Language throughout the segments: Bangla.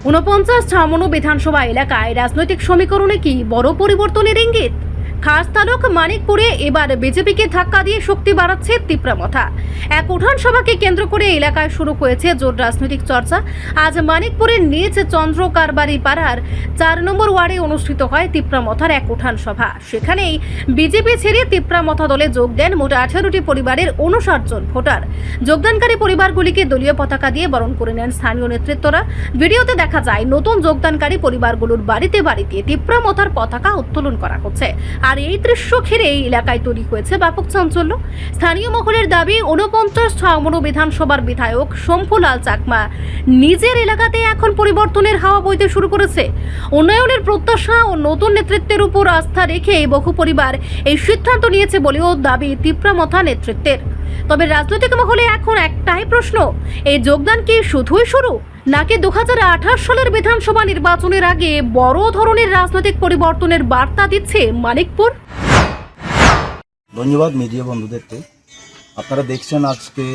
49 ছামনু বিধানসভা এলাকায় রাজনৈতিক সমীকরণে কি বড় পরিবর্তনের ইঙ্গিত? খাস তালুক মানিকপুরে এবার বিজেপিকে ধাক্কা দিয়ে শক্তি বাড়াচ্ছে তিপ্রামথা। এক উঠান সভাকে কেন্দ্র করে এলাকায় শুরু হয়েছে জোর রাজনৈতিক চর্চা। আজ মানিকপুরের নিজ চন্দ্রকারবাড়ি পাড়ার 4 নম্বর ওয়ার্ডে অনুষ্ঠিত হয় তিপ্রামথার এক উঠান সভা। সেখানেই বিজেপি ছেড়ে তিপ্রামথা দলে যোগ দেন মোট 18টি পরিবারের 59 জন ভোটার। যোগদানকারী পরিবারগুলিকে দলীয় পতাকা দিয়ে বরণ করে নেন স্থানীয় নেতৃত্বরা। ভিডিওতে দেখা যায় নতুন যোগদানকারী পরিবারগুলোর বাড়িতে বাড়িতে তিপ্রামথার পতাকা উত্তোলন করা হচ্ছে। আর এই দৃশ্য ঘিরে এই এলাকায় তৈরি হয়েছে ব্যাপক চাঞ্চল্য। স্থানীয় মহলের দাবি 49 ছামনু বিধানসভার বিধায়ক শম্ভুলাল চাকমা নিজের এলাকাতে এখন পরিবর্তনের হাওয়া বইতে শুরু করেছে। উন্নয়নের প্রত্যাশা ও নতুন নেতৃত্বের উপর আস্থা রেখে বহু পরিবার এই সিদ্ধান্ত নিয়েছে বলেও দাবি তিপ্রামথা নেতৃত্বের। তবে রাজনৈতিক মহলে এখন একটাই প্রশ্ন, এই যোগদান কি শুধুই শুরু, নাকি 2028 সালের বিধানসভা নির্বাচনের আগে বড় ধরনের রাজনৈতিক পরিবর্তনের বার্তা দিচ্ছে মানিকপুর? ধন্যবাদ মিডিয়া বন্ধুদেরকে। আপনারা দেখছেন আজকে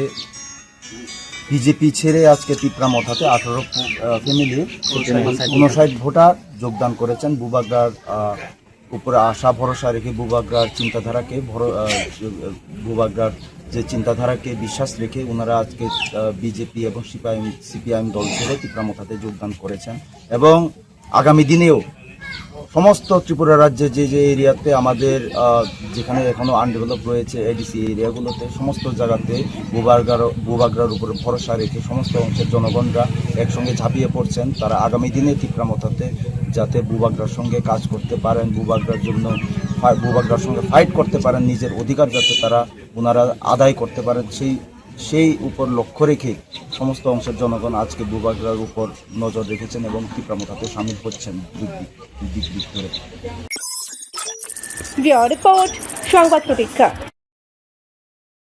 বিজেপি ছেড়ে আজকে তিপ্রামথাতে 18 ফ্যামিলির 59 ভোটার যোগদান করেছেন। বুবাগ্রার উপরে আশা ভরসা রেখে বুবাগ্রার চিন্তাধারাকে বুবাগ্রার যে চিন্তাধারাকে বিশ্বাস রেখে ওনারা আজকে বিজেপি এবং সিপিআইএম দল ছেড়ে তিপ্রামথাতে যোগদান করেছেন। এবং আগামী দিনেও সমস্ত ত্রিপুরা রাজ্যে যে যে এরিয়াতে আমাদের যেখানে এখনও আনডেভেলপ রয়েছে এডিসি এরিয়াগুলোতে সমস্ত জায়গাতে বুবাগ্রার উপরে ভরসা রেখে সমস্ত অংশের জনগণরা একসঙ্গে ঝাঁপিয়ে পড়ছেন। তারা আগামী দিনে তিপ্রামথাতে যাতে বুবাগ্রার সঙ্গে কাজ করতে পারেন, বুবাগ্রার সঙ্গে ফাইট করতে পারেন, নিজের অধিকার যাতে ওনারা আদায় করতে পারেন সেই উপর লক্ষ্য রেখে সমস্ত অংশের জনগণ আজকে বুবাগ্রার উপর নজর রেখেছেন এবং তিপ্রামথাতে সামিল হচ্ছেন দিক ধরে। রিপোর্ট সংবাদ প্রতীক্ষা।